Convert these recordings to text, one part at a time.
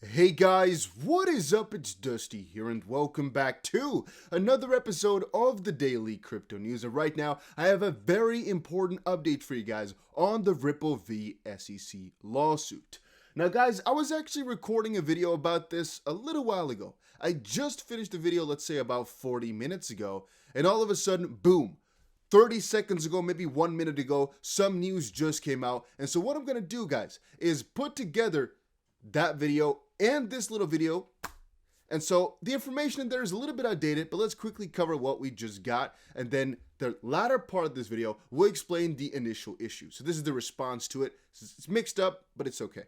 Hey guys, what is up? It's Dusty here, and welcome back to another episode of the Daily Crypto News. And right now, I have a very important update for you guys on the Ripple v SEC lawsuit. Now, guys, I was actually recording a video about this a little while ago. I just finished the video, let's say about 40 minutes ago, and all of a sudden, boom. 30 seconds ago, maybe 1 minute ago, some news just came out. And so what I'm going to do, guys, is put together that video and this little video. And so the information in there is a little bit outdated, but let's quickly cover what we just got. And then the latter part of this video will explain the initial issue. So this is the response to it. It's mixed up, but it's okay.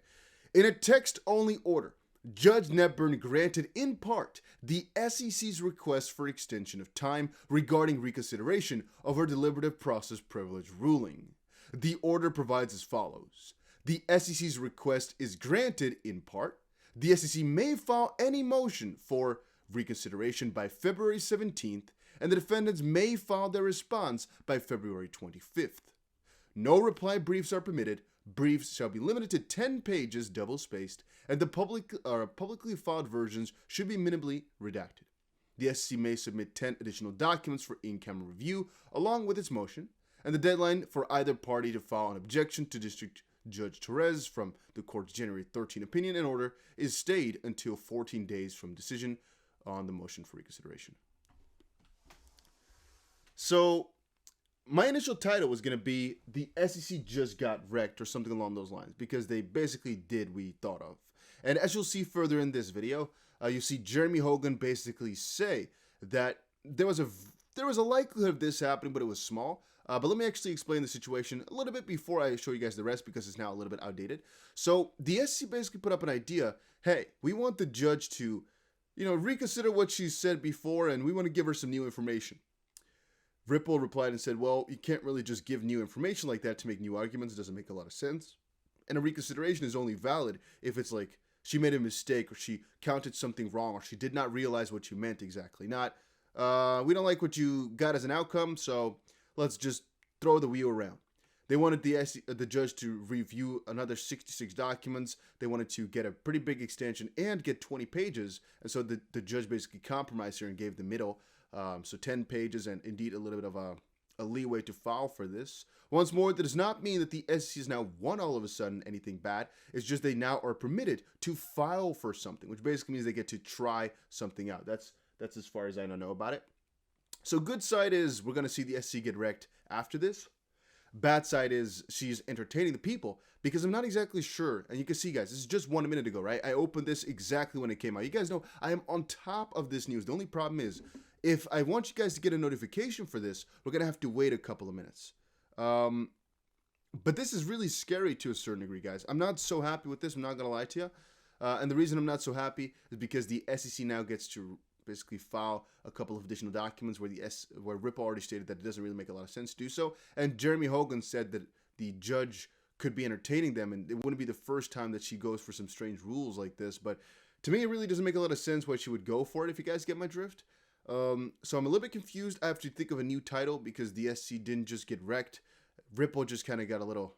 In a text-only order, Judge Netburn granted in part the SEC's request for extension of time regarding reconsideration of her deliberative process privilege ruling. The order provides as follows. The SEC's request is granted in part. The SEC may file any motion for reconsideration by February 17th, and the defendants may file their response by February 25th. No reply briefs are permitted. Briefs shall be limited to 10 pages double-spaced, and the publicly filed versions should be minimally redacted. The SEC may submit 10 additional documents for in-camera review along with its motion, and the deadline for either party to file an objection to District Judge Torres from the court's January 13 opinion and order is stayed until 14 days from decision on the motion for reconsideration. So, my initial title was going to be The SEC Just Got Wrecked or something along those lines because they basically did what we thought of. And as you'll see further in this video, you see Jeremy Hogan basically say that there was a likelihood of this happening, but it was small. But let me actually explain the situation a little bit before I show you guys the rest because it's now a little bit outdated. So the SEC basically put up an idea. Hey, we want the judge to, reconsider what she said before, and we want to give her some new information. Ripple replied and said, well, you can't really just give new information like that to make new arguments. It doesn't make a lot of sense. And a reconsideration is only valid if it's like she made a mistake or she counted something wrong or she did not realize what you meant exactly. Not, we don't like what you got as an outcome, so let's just throw the wheel around. They wanted the judge to review another 66 documents. They wanted to get a pretty big extension and get 20 pages. And so the judge basically compromised here and gave the middle. So 10 pages and indeed a little bit of a leeway to file for this. Once more, that does not mean that the SEC has now won all of a sudden anything bad. It's just they now are permitted to file for something, which basically means they get to try something out. That's as far as I know about it. So good side is we're going to see the SEC get wrecked after this. Bad side is she's entertaining the people because I'm not exactly sure. And you can see, guys, this is just 1 minute ago, right? I opened this exactly when it came out. You guys know I am on top of this news. The only problem is if I want you guys to get a notification for this, we're going to have to wait a couple of minutes. But this is really scary to a certain degree, guys. I'm not so happy with this. I'm not going to lie to you. And the reason I'm not so happy is because the SEC now gets to basically file a couple of additional documents where Ripple already stated that it doesn't really make a lot of sense to do so. And Jeremy Hogan said that the judge could be entertaining them, and it wouldn't be the first time that she goes for some strange rules like this. But to me, it really doesn't make a lot of sense why she would go for it, if you guys get my drift. So I'm a little bit confused. I have to think of a new title because the SEC didn't just get wrecked. Ripple just kind of got a little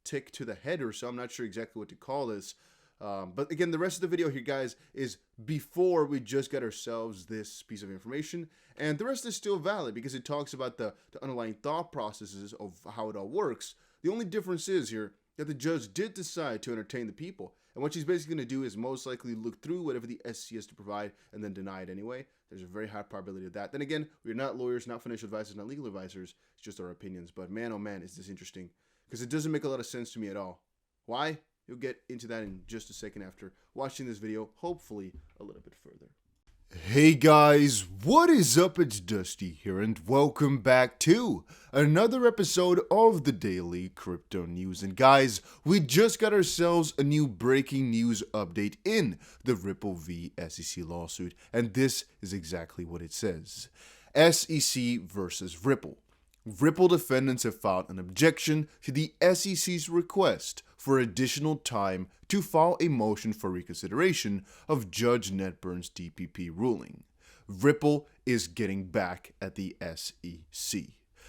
tick to the head or so. I'm not sure exactly what to call this. But again, the rest of the video here, guys, is before we just got ourselves this piece of information. And the rest is still valid because it talks about the underlying thought processes of how it all works. The only difference is here that the judge did decide to entertain the people. And what she's basically going to do is most likely look through whatever the SEC has to provide and then deny it anyway. There's a very high probability of that. Then again, we're not lawyers, not financial advisors, not legal advisors. It's just our opinions. But man, oh man, is this interesting. Because it doesn't make a lot of sense to me at all. Why? You'll get into that in just a second after watching this video, hopefully a little bit further. Hey guys, what is up? It's Dusty here, and welcome back to another episode of the Daily Crypto News. And guys, we just got ourselves a new breaking news update in the Ripple v SEC lawsuit, and this is exactly what it says. SEC versus Ripple. Ripple defendants have filed an objection to the SEC's request for additional time to file a motion for reconsideration of Judge Netburn's DPP ruling. Ripple is getting back at the SEC.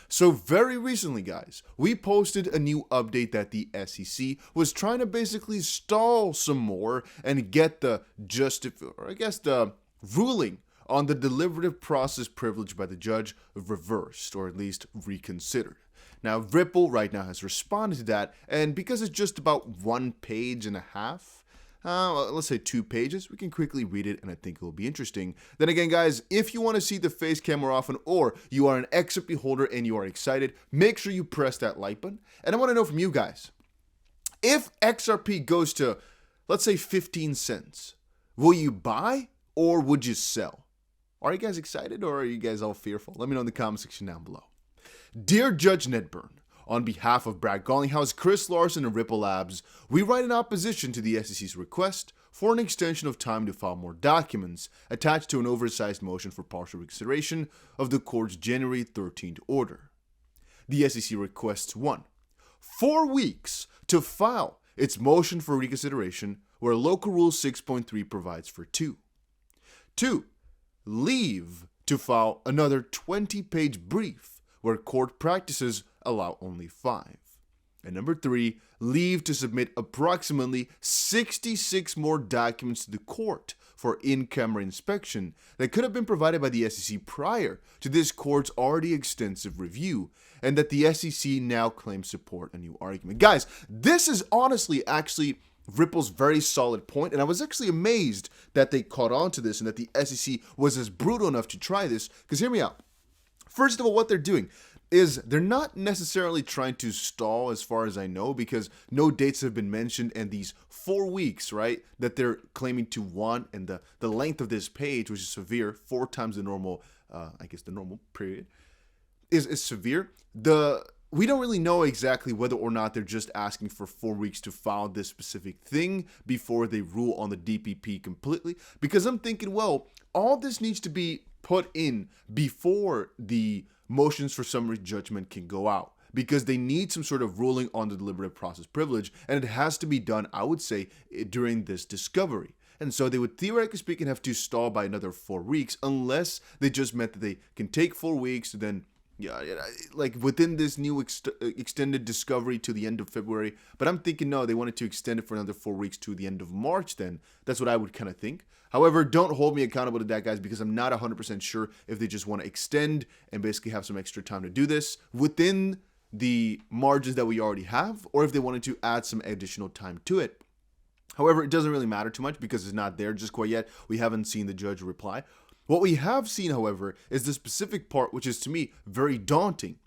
So very recently, guys, we posted a new update that the SEC was trying to basically stall some more and get the the ruling on the deliberative process privilege by the judge reversed, or at least reconsidered. Now, Ripple right now has responded to that, and because it's just about 1.5 pages, let's say 2 pages, we can quickly read it, and I think it will be interesting. Then again, guys, if you want to see the face cam more often, or you are an XRP holder and you are excited, make sure you press that like button. And I want to know from you guys, if XRP goes to, let's say, 15 cents, will you buy or would you sell? Are you guys excited or are you guys all fearful? Let me know in the comment section down below. Dear Judge Nedburn, on behalf of Brad Garlinghouse, Chris Larson, and Ripple Labs, we write in opposition to the SEC's request for an extension of time to file more documents attached to an oversized motion for partial reconsideration of the court's January 13th order. The SEC requests 1. 4 weeks to file its motion for reconsideration, where Local Rule 6.3 provides for 2. 2. Leave to file another 20-page brief, where court practices allow only 5. And number 3, leave to submit approximately 66 more documents to the court for in-camera inspection that could have been provided by the SEC prior to this court's already extensive review, and that the SEC now claims support a new argument. Guys, this is honestly actually Ripple's very solid point, and I was actually amazed that they caught on to this and that the SEC was as brutal enough to try this, because hear me out. First of all, what they're doing is they're not necessarily trying to stall, as far as I know, because no dates have been mentioned, and these 4 weeks, right, that they're claiming to want, and the length of this page, which is severe, 4 times the normal, the normal period, is severe. We don't really know exactly whether or not they're just asking for 4 weeks to file this specific thing before they rule on the DPP completely, because I'm thinking, well, all this needs to be put in before the motions for summary judgment can go out, because they need some sort of ruling on the deliberative process privilege, and it has to be done, I would say, during this discovery. And so they would, theoretically speaking, have to stall by another 4 weeks, unless they just meant that they can take 4 weeks to then, like within this new extended discovery to the end of February. But I'm thinking, no, they wanted to extend it for another 4 weeks to the end of March then. That's what I would kind of think. However, don't hold me accountable to that, guys, because I'm not 100% sure if they just want to extend and basically have some extra time to do this within the margins that we already have, or if they wanted to add some additional time to it. However, it doesn't really matter too much because it's not there just quite yet. We haven't seen the judge reply. What we have seen, however, is the specific part, which is to me very daunting.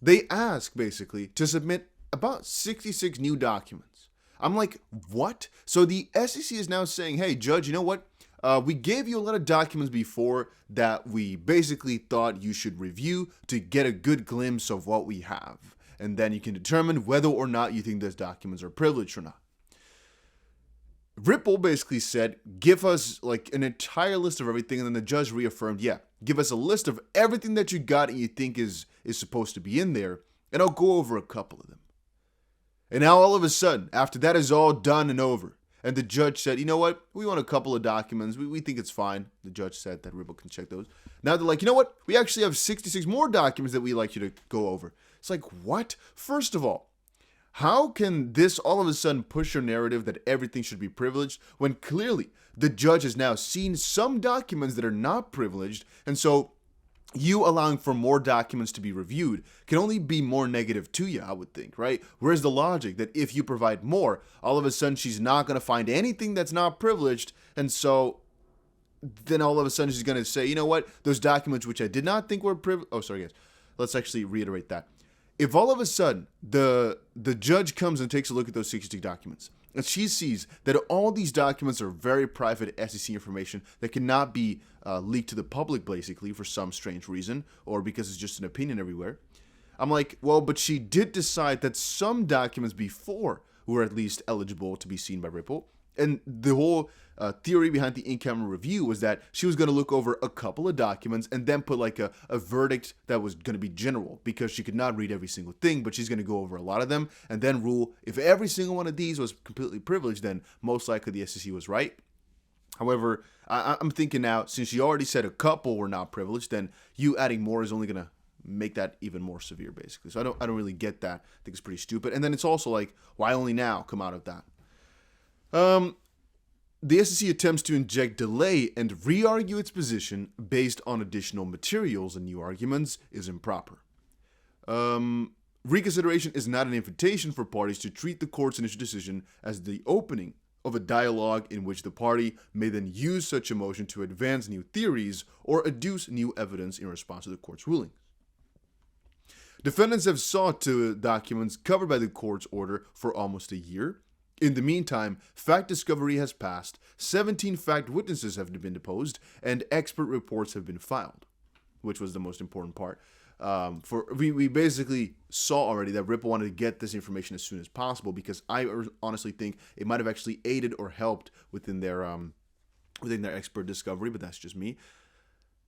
They ask basically to submit about 66 new documents. I'm like, what? So the SEC is now saying, hey, judge, you know what? We gave you a lot of documents before that we basically thought you should review to get a good glimpse of what we have. And then you can determine whether or not you think those documents are privileged or not. Ripple basically said, give us like an entire list of everything. And then the judge reaffirmed, yeah, give us a list of everything that you got and you think is supposed to be in there. And I'll go over a couple of them. And now all of a sudden, after that is all done and over, and the judge said, you know what? We want a couple of documents. We think it's fine. The judge said that Ripple can check those. Now they're like, you know what? We actually have 66 more documents that we'd like you to go over. It's like, what? First of all, how can this all of a sudden push your narrative that everything should be privileged when clearly the judge has now seen some documents that are not privileged, and so you allowing for more documents to be reviewed can only be more negative to you, I would think, right? Where's the logic that if you provide more, all of a sudden she's not going to find anything that's not privileged, and so then all of a sudden she's going to say, you know what, those documents which I did not think were privileged. Oh, sorry, guys. Let's actually reiterate that. If all of a sudden the judge comes and takes a look at those 60 documents, and she sees that all these documents are very private SEC information that cannot be leaked to the public, basically, for some strange reason, or because it's just an opinion everywhere, I'm like, well, but she did decide that some documents before were at least eligible to be seen by Ripple. And the whole theory behind the in-camera review was that she was going to look over a couple of documents and then put like a verdict that was going to be general, because she could not read every single thing, but she's going to go over a lot of them and then rule if every single one of these was completely privileged, then most likely the SEC was right. However, I'm thinking now, since she already said a couple were not privileged, then you adding more is only going to make that even more severe, basically. So I don't really get that. I think it's pretty stupid. And then it's also like, why only now come out of that? The SEC attempts to inject delay and re-argue its position based on additional materials and new arguments is improper. Reconsideration is not an invitation for parties to treat the court's initial decision as the opening of a dialogue in which the party may then use such a motion to advance new theories or adduce new evidence in response to the court's ruling. Defendants have sought to documents covered by the court's order for almost a year. In the meantime, fact discovery has passed, 17 fact witnesses have been deposed, and expert reports have been filed, which was the most important part. We basically saw already that Ripple wanted to get this information as soon as possible, because I honestly think it might have actually aided or helped within their expert discovery, but that's just me.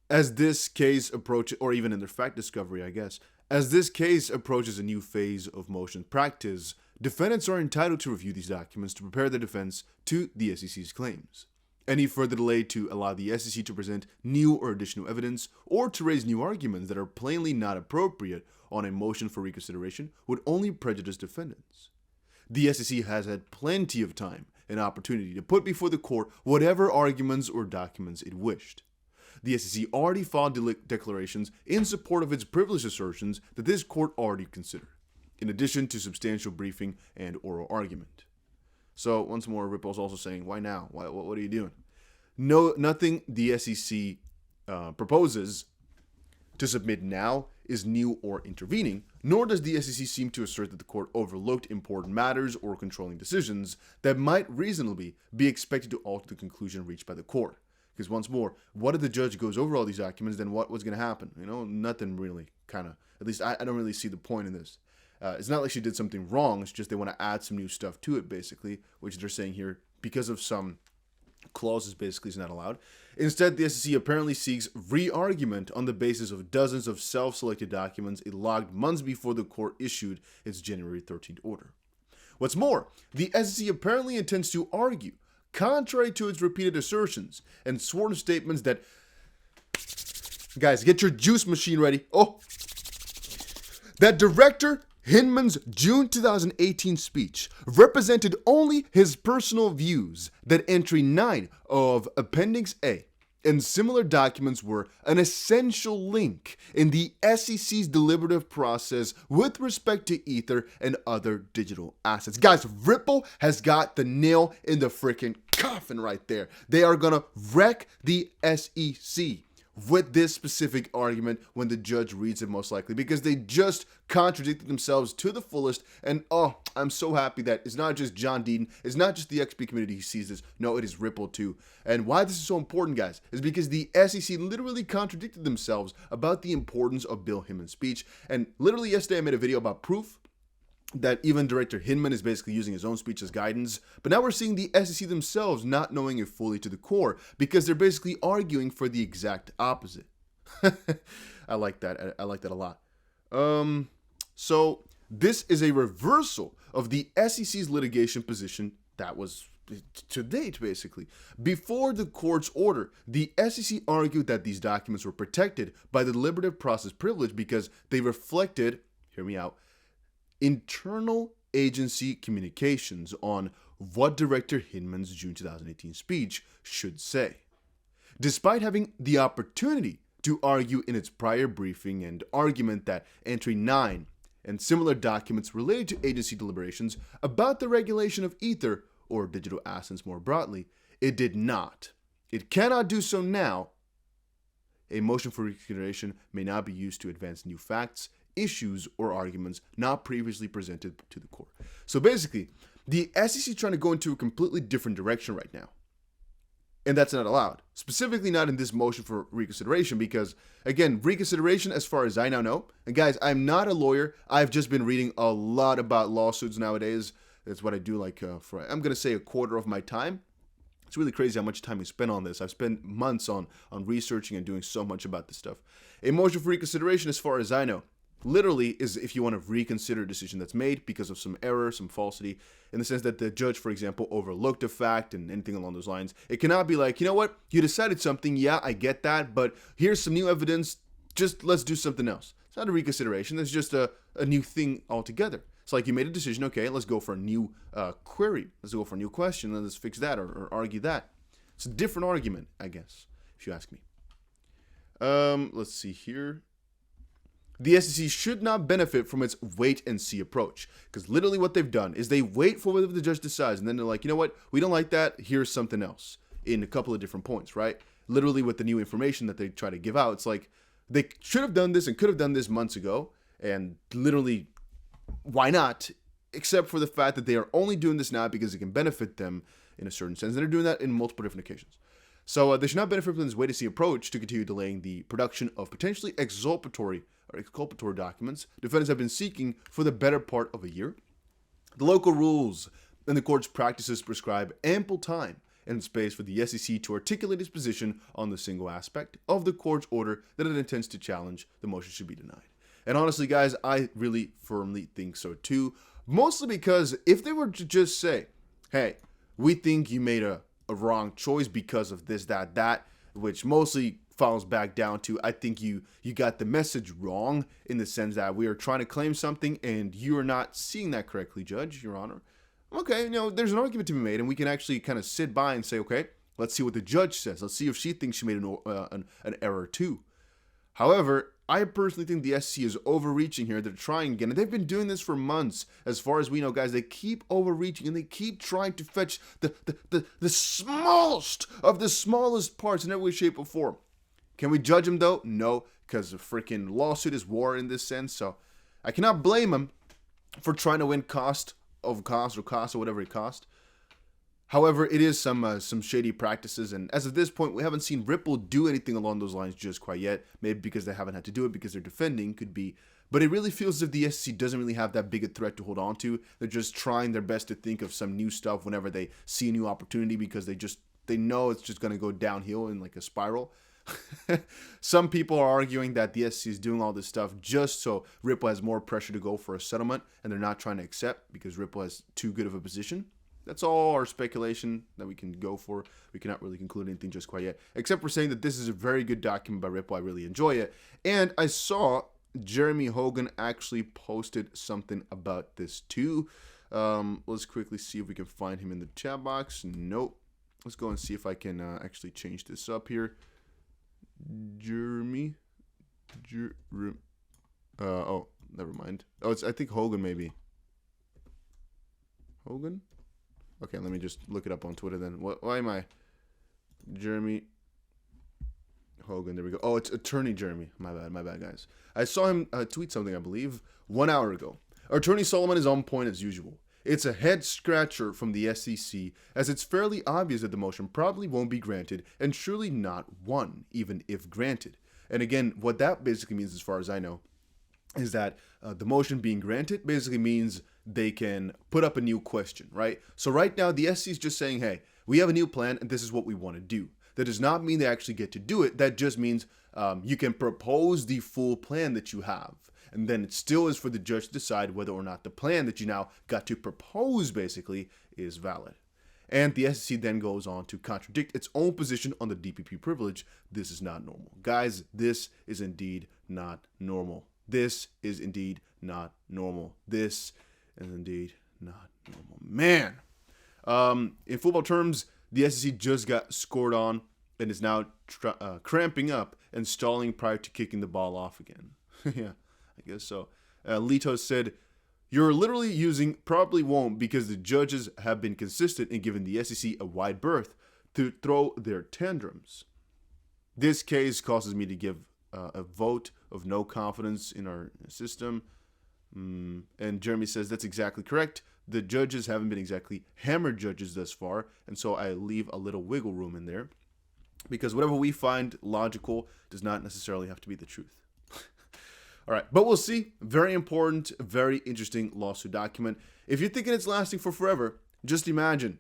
As this case approaches, or even in their fact discovery, I guess, as this case approaches a new phase of motion practice, defendants are entitled to review these documents to prepare their defense to the SEC's claims. Any further delay to allow the SEC to present new or additional evidence or to raise new arguments that are plainly not appropriate on a motion for reconsideration would only prejudice defendants. The SEC has had plenty of time and opportunity to put before the court whatever arguments or documents it wished. The SEC already filed declarations in support of its privileged assertions that this court already considered, in addition to substantial briefing and oral argument. So, once more, Ripple's also saying, why now? What are you doing? Nothing the SEC proposes to submit now is new or intervening, nor does the SEC seem to assert that the court overlooked important matters or controlling decisions that might reasonably be expected to alter the conclusion reached by the court. Because once more, what if the judge goes over all these documents, then what was going to happen? Nothing really, kind of. At least I don't really see the point in this. It's not like she did something wrong. It's just they want to add some new stuff to it, basically, which they're saying here, because of some clauses, basically, is not allowed. Instead, the SEC apparently seeks re-argument on the basis of dozens of self-selected documents it logged months before the court issued its January 13th order. What's more, the SEC apparently intends to argue, contrary to its repeated assertions and sworn statements that, guys, get your juice machine ready. That Director Hinman's June 2018 speech represented only his personal views, that entry 9 of Appendix A and similar documents were an essential link in the SEC's deliberative process with respect to Ether and other digital assets. Guys, Ripple has got the nail in the freaking coffin right there. They are gonna wreck the SEC with this specific argument when the judge reads it, most likely, because they just contradicted themselves to the fullest. And I'm so happy that it's not just John Deaton, it's not just the XP community who sees this. No, it is Ripple too. And why this is so important, guys, is because the SEC literally contradicted themselves about the importance of Bill Hinman's speech. And literally yesterday I made a video about proof that even Director Hinman is basically using his own speech as guidance. But now we're seeing the SEC themselves not knowing it fully to the core, because they're basically arguing for the exact opposite. I like that. I like that a lot. So this is a reversal of the SEC's litigation position that was to date, basically. Before the court's order, the SEC argued that these documents were protected by the deliberative process privilege because they reflected, hear me out, internal agency communications on what Director Hinman's June 2018 speech should say. Despite having the opportunity to argue in its prior briefing and argument that entry 9 and similar documents related to agency deliberations about the regulation of Ether or digital assets more broadly, it did not. It cannot do so now. A motion for reconsideration may not be used to advance new facts, issues, or arguments not previously presented to the court. So basically, the SEC is trying to go into a completely different direction right now. And that's not allowed. Specifically not in this motion for reconsideration because, again, reconsideration, as far as I now know, and guys, I'm not a lawyer. I've just been reading a lot about lawsuits nowadays. That's what I do, for, I'm going to say, a quarter of my time. It's really crazy how much time we spend on this. I've spent months on researching and doing so much about this stuff. A motion for reconsideration, as far as I know, literally is if you want to reconsider a decision that's made because of some error, some falsity, in the sense that the judge, for example, overlooked a fact and anything along those lines. It cannot be like, you know what, you decided something, yeah, I get that, but here's some new evidence, just let's do something else. It's not a reconsideration. It's just a new thing altogether. It's like you made a decision. Okay, let's go for a new query. Let's go for a new question. And let's fix that or argue that. It's a different argument, I guess, if you ask me. Let's see here. The SEC should not benefit from its wait-and-see approach. Because literally what they've done is they wait for whatever the judge decides. And then they're like, you know what? We don't like that. Here's something else in a couple of different points, right? Literally with the new information that they try to give out. It's like they should have done this and could have done this months ago. And literally, why not? Except for the fact that they are only doing this now because it can benefit them in a certain sense. And they're doing that in multiple different occasions. So they should not benefit from this wait-and-see approach to continue delaying the production of potentially exculpatory documents defendants have been seeking for the better part of a year. The local rules and the court's practices prescribe ample time and space for the SEC to articulate its position on the single aspect of the court's order that it intends to challenge. The motion should be denied. And honestly, guys, I really firmly think so too. Mostly because if they were to just say, hey, we think you made a wrong choice because of this, that, which mostly falls back down to, I think you got the message wrong in the sense that we are trying to claim something and you are not seeing that correctly, Judge, Your Honor. Okay, there's an argument to be made and we can actually kind of sit by and say, okay, let's see what the judge says. Let's see if she thinks she made an error too. However, I personally think the SEC is overreaching here. They're trying again, and they've been doing this for months. As far as we know, guys, they keep overreaching, and they keep trying to fetch the smallest of the smallest parts in every way, shape, or form. Can we judge them, though? No, because the freaking lawsuit is war in this sense, so I cannot blame them for trying to win cost or whatever it cost. However, it is some shady practices, and as of this point, we haven't seen Ripple do anything along those lines just quite yet. Maybe because they haven't had to do it because they're defending, could be. But it really feels as if the SEC doesn't really have that big a threat to hold on to. They're just trying their best to think of some new stuff whenever they see a new opportunity because they know it's just going to go downhill in like a spiral. Some people are arguing that the SEC is doing all this stuff just so Ripple has more pressure to go for a settlement, and they're not trying to accept because Ripple has too good of a position. That's all our speculation that we can go for. We cannot really conclude anything just quite yet, except for saying that this is a very good document by Ripple. I really enjoy it. And I saw Jeremy Hogan actually posted something about this too. Let's quickly see if we can find him in the chat box. Nope. Let's go and see if I can actually change this up here. Jeremy. Oh, never mind. Oh, it's I think Hogan maybe. Hogan? Okay, let me just look it up on Twitter then. Why am I? Jeremy Hogan, there we go. Oh, it's Attorney Jeremy. My bad, guys. I saw him tweet something, I believe, 1 hour ago. Attorney Solomon is on point as usual. It's a head-scratcher from the SEC, as it's fairly obvious that the motion probably won't be granted, and surely not won, even if granted. And again, what that basically means, as far as I know, is that the motion being granted basically means they can put up a new question, right? So right now, the SEC is just saying, hey, we have a new plan and this is what we want to do. That does not mean they actually get to do it. That just means you can propose the full plan that you have. And then it still is for the judge to decide whether or not the plan that you now got to propose basically is valid. And the SEC then goes on to contradict its own position on the DPP privilege. This is not normal. Guys, this is indeed not normal. This is indeed not normal. This is indeed not normal. Man, in football terms, the SEC just got scored on and is now cramping up and stalling prior to kicking the ball off again. Yeah, I guess so. Lito said, you're literally using probably won't because the judges have been consistent in giving the SEC a wide berth to throw their tantrums. This case causes me to give a vote of no confidence in our system. And Jeremy says that's exactly correct. The judges haven't been exactly hammered judges thus far, and so I leave a little wiggle room in there because whatever we find logical does not necessarily have to be the truth. All right, but we'll see. Very important, very interesting lawsuit document. If you're thinking it's lasting for forever, just imagine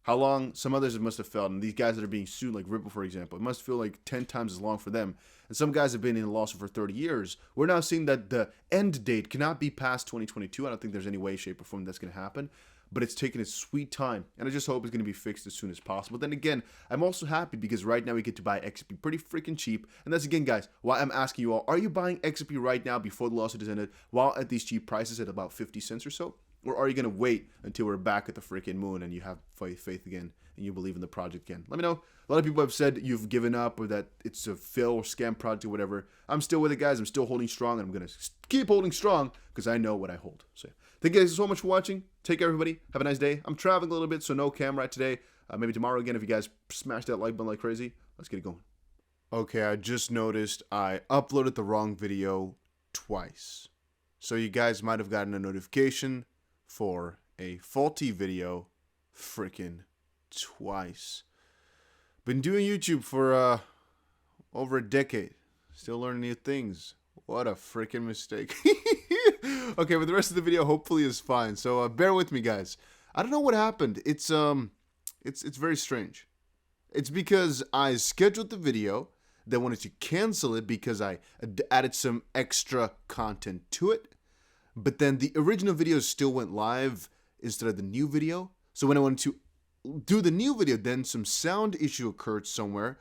how long some others must have felt. And these guys that are being sued, like Ripple, for example, it must feel like 10 times as long for them. And some guys have been in a lawsuit for 30 years. We're now seeing that the end date cannot be past 2022. I don't think there's any way, shape, or form that's going to happen. but it's taking its sweet time, and I just hope it's going to be fixed as soon as possible. Then again, I'm also happy because right now we get to buy XRP pretty freaking cheap, and that's again, guys, why I'm asking you all, are you buying XRP right now before the lawsuit is ended, while at these cheap prices at about 50 cents or so? Or are you going to wait until we're back at the freaking moon and you have faith again and you believe in the project again? Let me know. A lot of people have said you've given up or that it's a fail or scam project or whatever. I'm still with it, guys. I'm still holding strong, and I'm going to keep holding strong because I know what I hold. So thank you guys so much for watching. Take care, everybody. Have a nice day. I'm traveling a little bit, so no camera today. Maybe tomorrow again if you guys smash that like button like crazy. Let's get it going. Okay, I just noticed I uploaded the wrong video twice. So you guys might have gotten a notification for a faulty video freaking twice. Been doing YouTube for over a decade. Still learning new things. What a freaking mistake. Okay, but the rest of the video hopefully is fine. So bear with me, guys. I don't know what happened. It's very strange. It's because I scheduled the video, then wanted to cancel it because I added some extra content to it. But then the original video still went live instead of the new video. So when I wanted to do the new video, then some sound issue occurred somewhere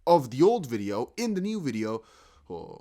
of the old video in the new video. Oh,